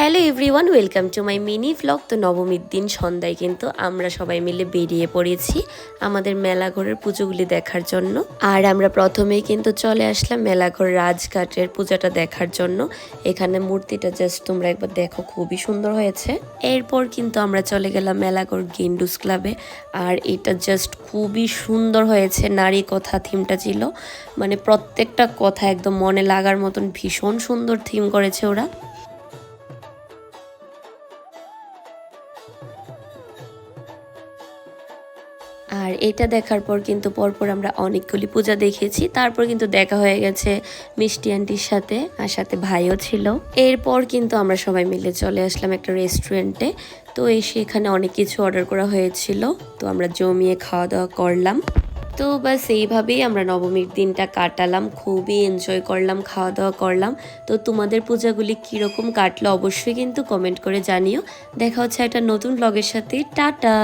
Hello everyone, welcome to my mini vlog. তো নবমীর দিন সন্ধ্যায় কিন্তু আমরা সবাই মিলে বেরিয়ে পড়েছি আমাদের মেলাঘরের পুজোগুলি দেখার জন্য। আর আমরা প্রথমেই কিন্তু চলে আসলাম মেলাঘর রাজঘাটের পূজাটা দেখার জন্য। এখানে মূর্তিটা জাস্ট তোমরা একবার দেখো, খুবই সুন্দর হয়েছে। এরপর কিন্তু আমরা চলে গেলাম মেলাঘর গেন্ডুস ক্লাবে। আর এটা জাস্ট খুবই সুন্দর হয়েছে। নারী কথা থিমটা ছিল, মানে প্রত্যেকটা কথা একদম মনে লাগার মতন ভীষণ সুন্দর থিম করেছে ওরা। আর এটা দেখার পর কিন্তু পরপর আমরা অনেকগুলি পূজা দেখেছি। তারপর কিন্তু দেখা হয়ে গেছে মিষ্টি আন্টির সাথে, আর সাথে ভাইও ছিল। এরপর কিন্তু আমরা সবাই মিলে চলে আসলাম একটা রেস্টুরেন্টে। তো এসে এখানে অনেক কিছু অর্ডার করা হয়েছিল, তো আমরা জমিয়ে খাওয়া দাওয়া করলাম। তো বাস এইভাবেই আমরা নবমীর দিনটা কাটালাম, খুবই এনজয় করলাম, খাওয়া দাওয়া করলাম। তো তোমাদের পূজাগুলি কীরকম কাটলো অবশ্যই কিন্তু কমেন্ট করে জানিও। দেখা হচ্ছে একটা নতুন ব্লগের সাথে। টাটা।